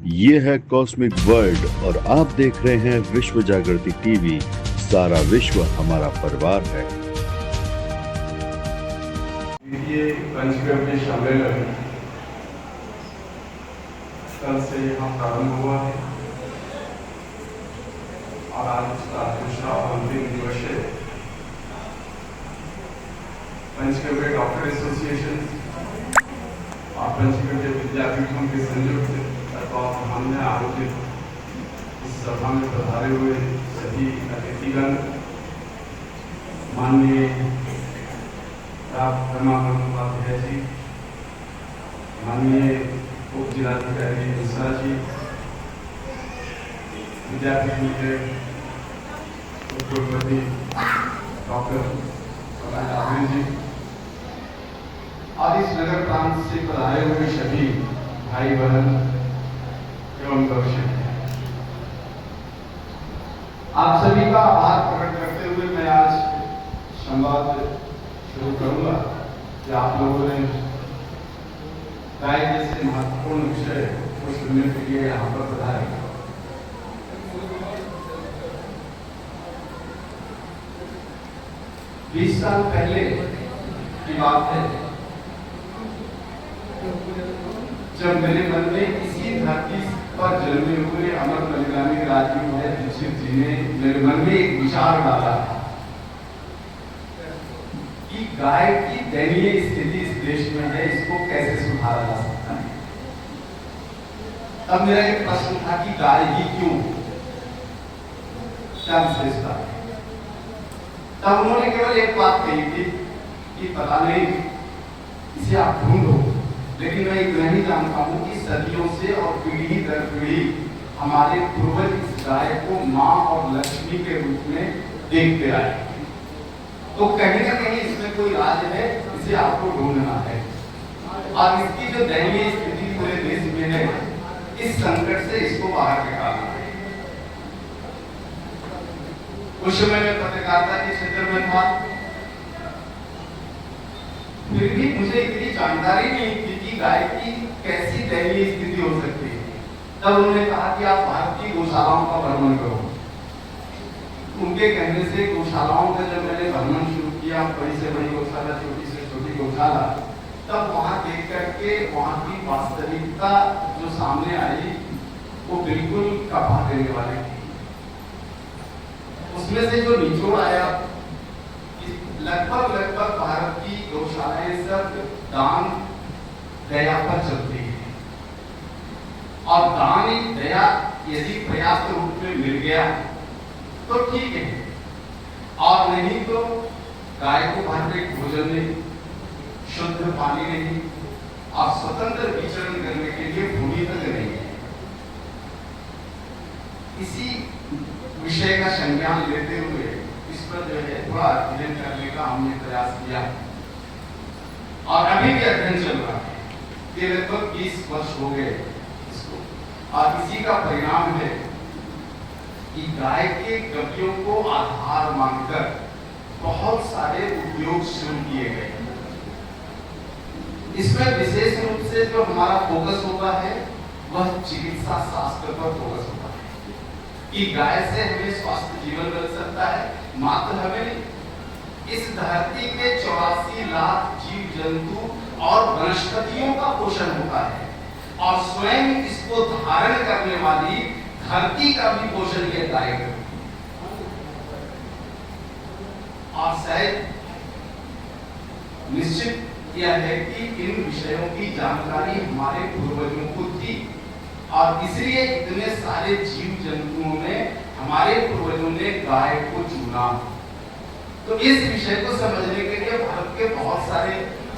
ये है cosmic world और आप देख रहे हैं विश्व जागृति टीवी। सारा विश्व हमारा परिवार है। ये पंचगव्य सम्मेलन कल से यहाँ प्रारंभ हुआ है और आज उसका दूसरा और अंतिम दिवस है। पंचगव्य डॉक्टर एसोसिएशन और पंचगव्य विद्यापीठों के संयुक्त तत्वावधान में आयोजित इस सभा में पधारे हुए सभी अतिथिगण, माननीय रमाकांत उपाध्याय जी, माननीय उप जिलाधिकारी मिश्रा जी, विद्यापीठ के कुलपति डॉक्टर जी और इस नगर प्रांत से पधारे हुए सभी भाई बहन एवं दर्शक, आप सभी का आभार प्रकट करते हुए मैं आज संवाद शुरू करूंगा कि आप लोगों ने गाय जैसे महत्वपूर्ण विषय को सुनने के लिए यहाँ पर पधारे। बीस साल पहले की बात है जब मेरे मन में इसी धरती पर जन्मे हुए अमर बलिदानी राजवीर दीक्षित जी ने मेरे मन में एक विचार डाला कि गाय की दयनीय स्थिति इस देश में है, इसको कैसे सुधारा जा सकता है। तब मेरा एक प्रश्न था कि गाय ही क्यों, क्या विशेषता है। तब उन्होंने केवल एक बात कही थी कि पता नहीं इसे आप ढूंढो, लेकिन मैं इतना ही जानता हूं कि सदियों से और पीढ़ी दर पीढ़ी हमारे पूर्वज इस गाय को मां और लक्ष्मी के रूप में देखते आए। तो कहीं ना कहीं इसमें कोई राज है, इसे आपको ढूंढना है और इसकी जो दयनीय स्थिति पूरे देश में है, इस संकट से इसको बाहर निकालना है। उस समय में पत्रकारिता के क्षेत्र में था, फिर भी मुझे इतनी जानकारी नहीं थी कि गाय की कैसी दयनीय स्थिति हो सकती है। तब उन्होंने कहा कि आप भारतीय गौशालाओं का भ्रमण करो। उनके कहने से गौशालाओं का जब मैंने भ्रमण शुरू किया, बड़ी से बड़ी गौशाला, छोटी से छोटी गौशाला, तब वहां देख करके वहां की वास्तविकता जो सामने आई वो बिल्कुल कपा देने वाली थी। उसमें से जो निचोड़ आया, लगभग भारत की गौशालाएं सब दान दया पर चलती है और दान दया यदि पर्याप्त रूप में मिल गया तो ठीक है, और नहीं तो गाय को भरपेट भोजन नहीं, शुद्ध पानी नहीं और स्वतंत्र विचरण करने के लिए भूमि तक नहीं है। इसी विषय का संज्ञान लेते हुए इस पर जो है थोड़ा अध्ययन करने का हमने प्रयास किया और अभी भी अध्ययन चल रहा है। ये लगभग 20 वर्ष हो गए इसको, और इसी का परिणाम है कि गाय के गव्यों को आधार मानकर बहुत सारे उद्योग शुरू किए गए। इसमें विशेष रूप से जो हमारा फोकस होता है वह चिकित्सा शास्त्र पर फोकस होता है कि गाय से हमें स्वस्थ जीवन मिल सकता है। मात्र हमें इस धरती के 84 लाख जीव जंतु और वनस्पतियों का पोषण होता है और स्वयं इसको धारण करने वाली धरती का भी पोषण यह गाय करती है। और शायद निश्चित यह है कि इन विषयों की जानकारी हमारे पूर्वजों को थी और इसलिए इतने सारे जीव जंतुओं में हमारे पूर्वजों ने गाय को चुना। तो इस विषय को समझने के लिए भारत के बहुत सारे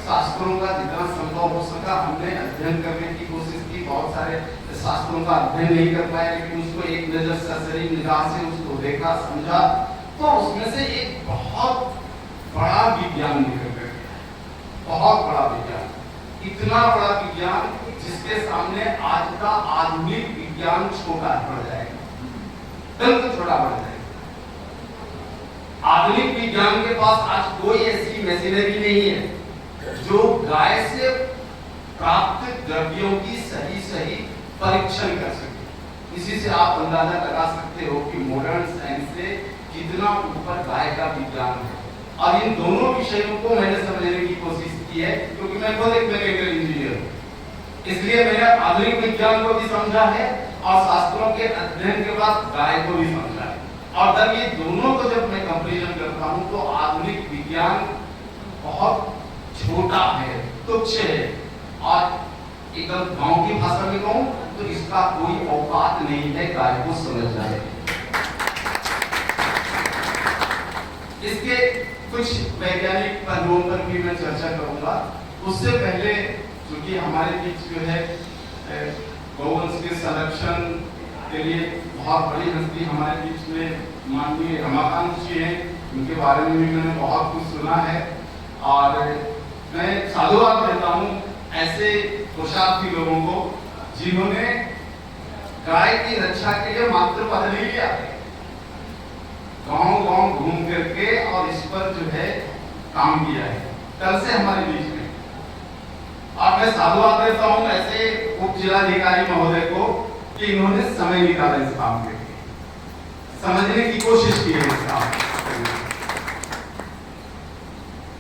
शास्त्रों का जितना संभव हो सका हमने अध्ययन करने की कोशिश की। बहुत सारे शास्त्रों का अध्ययन नहीं कर पाए, लेकिन उसको एक नजर सरसरी निगाह से उसको देखा, समझा, तो उसमें से एक बहुत बड़ा विज्ञान निकल गया। बहुत बड़ा विज्ञान, इतना बड़ा विज्ञान जिसके सामने आज का आधुनिक विज्ञान छोटा पड़ जाएगा, बिल्कुल छोटा पड़ जाएगा। आधुनिक विज्ञान के पास आज कोई ऐसी मशीनरी नहीं है जो गाय से प्राप्त द्रव्यों की सही परीक्षण कर सके। इसी से आप अंदाजा लगा सकते हो कि मॉडर्न साइंस से कितना ऊपर गाय का विज्ञान है। और इन दोनों विषयों को मैंने समझने की कोशिश की है, क्योंकि मैं खुद एक मैकेनिकल इंजीनियर हूँ, इसलिए मैंने आधुनिक विज्ञान को भी समझा है और शास्त्रों के अध्ययन के बाद गाय को भी समझा है। और जब ये दोनों को जब मैं कंपैरिजन करता हूँ तो आधुनिक विज्ञान बहुत छोटा है, तुच्छ है, और एकदम गांव की भाषा में कहूँ तो इसका कोई औकात नहीं है गाय को समझ जाए। इसके कुछ वैज्ञानिक पहलुओं पर भी मैं चर्चा करूंगा। उससे पहले क्योंकि हमारे बीच जो है गौवंश के संरक्षण के लिए बहुत बड़ी हस्ती हमारे बीच में माननीय रमाकांत जी हैं, उनके बारे में भी मैंने बहुत कुछ सुना है और मैं साधुवाद देता हूँ ऐसे पुरुषार्थी लोगों को जिन्होंने गाय की रक्षा के लिए मात्र पद नहीं लिया, गांव गांव घूम करके और इस पर जो है काम किया है कल से हमारे बीच में। और मैं साधुवाद देता हूं ऐसे उप जिलाधिकारी महोदय को कि इन्होंने समय निकाला इस काम के लिए, समझने की कोशिश की है इस काम।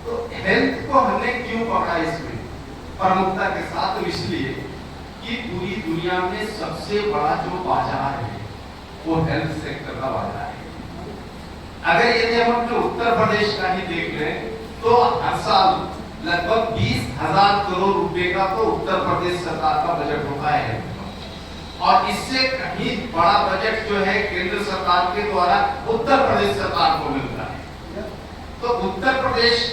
तो हेल्थ को हमने क्यों पकड़ा इसमें प्रमुखता के साथ? तो इसलिए कि पूरी दुनिया में सबसे बड़ा जो बाजार है वो हेल्थ सेक्टर का बाजार है। अगर यदि हम अपने उत्तर प्रदेश का ही देख लें तो हर साल लगभग 20,000 करोड़ रुपए का तो उत्तर प्रदेश सरकार का बजट होता है, और इससे कहीं बड़ा बजट जो है केंद्र सरकार के द्वारा उत्तर प्रदेश सरकार को मिलता है। तो उत्तर प्रदेश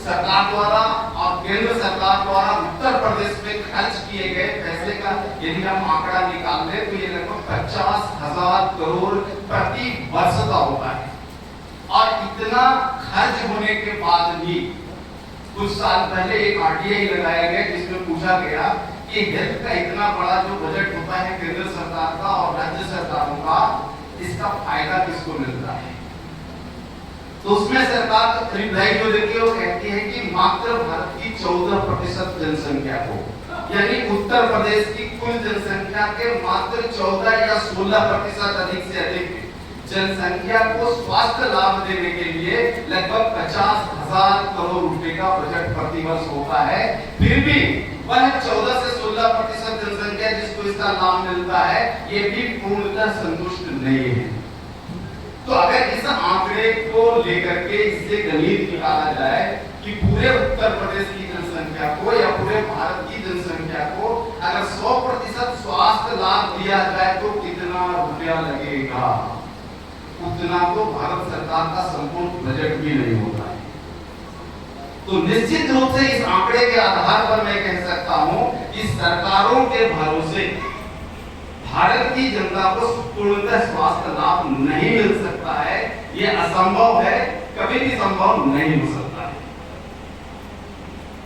सरकार द्वारा और केंद्र सरकार द्वारा उत्तर प्रदेश में खर्च किए गए पैसे का यदि हम आंकड़ा निकाल लें तो ये लगभग 50,000 करोड़ प्रति वर्ष का होता है। और इतना खर्च होने के बाद भी कुछ साल पहले एक आरटीआई लगाया गया जिसमें पूछा गया कि हेल्थ का इतना बड़ा जो बजट होता है केंद्र सरकार का और राज्य सरकारों का, इसका फायदा किसको मिलता है? तो उसमें सरकार रिप्लाई जो देती है वो कहती है कि मात्र भारत की 14% जनसंख्या को, यानी उत्तर प्रदेश की कुल जनसंख्या के मात्र 14 या 16% अधिक से अधिक जनसंख्या को स्वास्थ्य लाभ देने के लिए लगभग 50,000 करोड़ रुपए का बजट प्रतिवर्ष होता है। फिर भी वह 14 से 16% जनसंख्या जिसको इसका लाभ मिलता है ये भी पूर्णतः संतुष्ट नहीं है। तो अगर इस आंकड़े को लेकर के इससे गणित निकाला जाए कि पूरे उत्तर प्रदेश की जनसंख्या को या पूरे भारत की जनसंख्या को अगर 100% स्वास्थ्य लाभ दिया जाए तो कितना रुपया लगेगा, उतना तो भारत सरकार का संपूर्ण बजट भी नहीं होता है। तो निश्चित रूप से इस आंकड़े के आधार पर मैं कह सकता हूं कि सरकारों के भरोसे भारत की जनता को पूर्णतः स्वास्थ्य लाभ नहीं मिल सकता है, यह असंभव है, कभी भी संभव नहीं हो सकता है।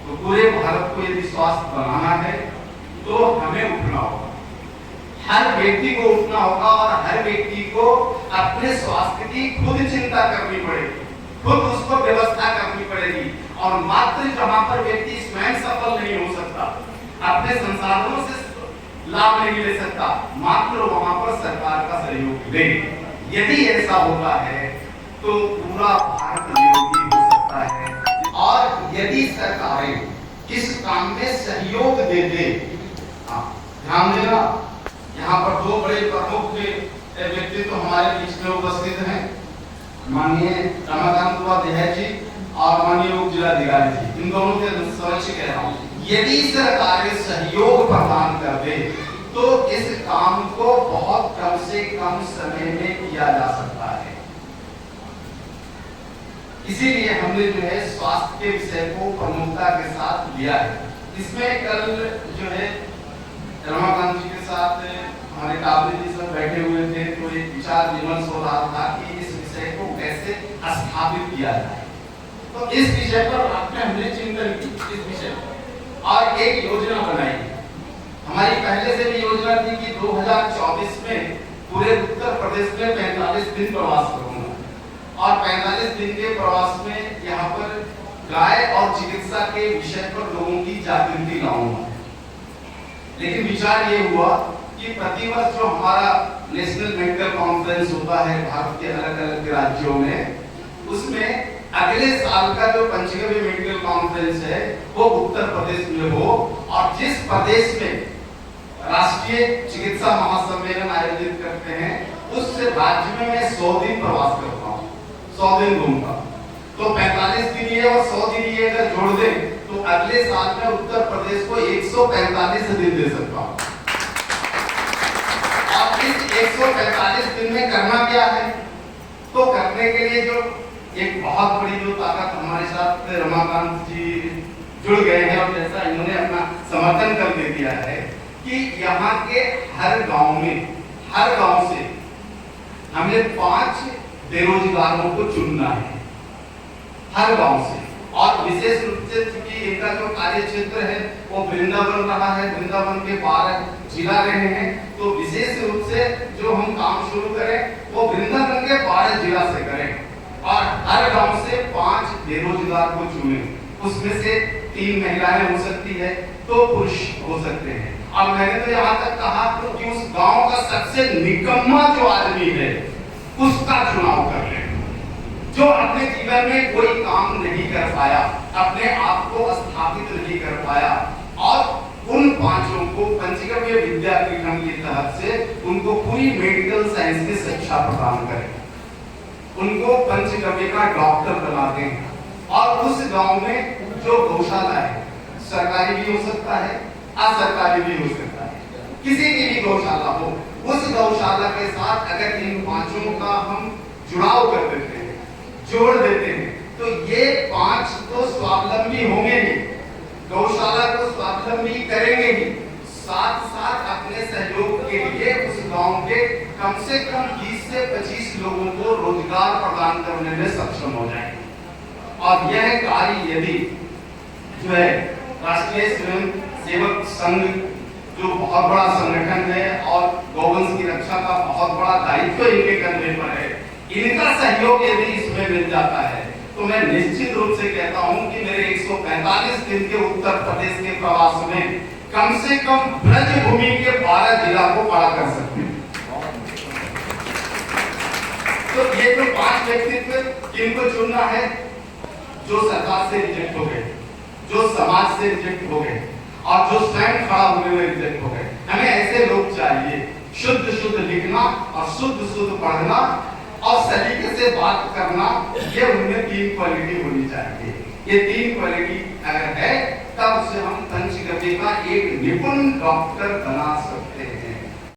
तो पूरे भारत को यदि स्वास्थ्य बनाना है तो हमें उठना होगा, हर व्यक्ति को उठना होगा और हर व्यक्ति को अपने स्वास्थ्य की खुद चिंता करनी पड़ेगी, खुद उसको व्यवस्था करनी पड़ेगी। और मात्र जहां पर व्यक्ति स्वयं सफल नहीं हो सकता, अपने संसाधनों से लाभ नहीं ले सकता, मात्र वहां पर सरकार का सहयोग ले। यदि ऐसा होता है तो पूरा भारत निरोगी हो सकता है। और यदि सरकारें इस काम में सहयोग दे दे, ध्यान देना यहाँ पर दो बड़े प्रमुख व्यक्तित्व तो हमारे बीच में उपस्थित हैं, माननीय रमाकांत उपाध्याय जी और माननीय उप जिलाधिकारी जी। इन दोनों के समक्ष कह रहा हूँ, यदि सरकारें सहयोग प्रदान कर दे तो इस काम को बहुत कम से कम समय में किया जा सकता है। इसीलिए हमने जो है स्वास्थ्य के विषय को प्रमुखता के साथ लिया है। इसमें कल जो है रमाकांत जी के साथ हमारे काबिल जी सब बैठे हुए थे, तो एक विचार विमर्श हो रहा था कि इस विषय को कैसे स्थापित किया जाए। तो इस विषय पर रात में हमने चिंतन की, इस विषय पर और एक योजना बनाई। हमारी पहले से भी योजना थी कि 2024 में पूरे उत्तर प्रदेश में 45 दिन प्रवास करूंगा और 45 दिन के प्रवास में यहाँ पर गाय और चिकित्सा के विषय पर लोगों की जागृति लाऊंगा। लेकिन विचार ये हुआ कि कि प्रतिवर्ष जो हमारा नेशनल मेडिकल कॉन्फ्रेंस होता है भारत के अलग अलग राज्यों में, उसमें अगले साल का जो पंचगव्य मेडिकल कॉन्फ्रेंस है वो उत्तर प्रदेश में हो, और जिस प्रदेश में राष्ट्रीय चिकित्सा महासम्मेलन आयोजित करते हैं उस राज्य में मैं 100 दिन प्रवास करता हूँ, 100 दिन घूमता। तो 45 दिन ये और 100 दिन ये अगर जोड़ दें तो अगले साल में उत्तर प्रदेश को 145 दिन दे सकता हूँ। और इस 145 दिन में करना क्या है, तो करने के लिए जो एक बहुत बड़ी जो ताकत हमारे साथ रमाकांत जी जुड़ गए हैं, और जैसा इन्होंने अपना समर्थन कर दे दिया है कि यहाँ के हर गांव में, हर गांव से हमें 5 बेरोजगारों को चुनना है, हर गांव से। और विशेष रूप से क्योंकि इनका जो कार्य क्षेत्र है वो वृंदावन रहा है, वृंदावन के 12 जिला रहे हैं, तो विशेष रूप से जो हम काम शुरू करें वो वृंदावन के 12 जिला से करें और हर गांव से 5 बेरोजगार को चुने। उसमें से 3 महिलाएं हो सकती है, 2 पुरुष हो सकते हैं। और मैंने तो यहाँ तक कहा कि उस गांव का सबसे निकम्मा जो आदमी है उसका चुनाव कर ले, जो अपने जीवन में कोई काम नहीं कर पाया, अपने आप को स्थापित नहीं कर पाया, और उन 5 को पंचगव्य विद्यापीठम के तहत से उनको पूरी मेडिकल साइंस की शिक्षा प्रदान करें, उनको पंचगव्य का डॉक्टर बना दें। और उस गांव में जो गौशाला है, सरकारी भी हो सकता है, असरकारी भी हो सकता है, किसी की भी गौशाला हो, उस गौशाला के साथ अगर इन 5 का हम जुड़ाव कर देते हैं, जोड़ देते हैं, तो ये 5 तो स्वावलंबी होंगे ही, गौशाला को स्वावलंबी करेंगे ही, साथ साथ अपने सहयोग के लिए उस गांव के कम से कम 20 से 25 लोगों को रोजगार प्रदान करने में सक्षम हो जाएंगे। और यह कार्य यदि जो है राष्ट्रीय स्वयं सेवक संघ जो बहुत बड़ा संगठन है और गौवंश की रक्षा का बहुत बड़ा दायित्व इनके कंधे पर है, इनका सहयोग यदि इसमें मिल जाता है तो मैं निश्चित रूप से कहता हूं कि मेरे 145 दिन के उत्तर प्रदेश के प्रवास में कम से कम ब्रजभूमि के 12 जिला को पार कर सकते हैं। तो ये जो 5 व्यक्तित्व इनको चुनना है, जो सरकार से रिजेक्ट हो गए, जो समाज से रिजेक्ट हो गए और जो स्वयं खड़ा होने में रिजेक्ट हो गए। हमें ऐसे लोग चाहिए, शुद्ध शुद्ध लिखना और शुद्ध शुद्ध पढ़ना और सलीके से बात करना, ये उनमें 3 क्वालिटी होनी चाहिए। ये 3 क्वालिटी अगर है तब से हम पंचगव्य का एक निपुण डॉक्टर बना सकते हैं।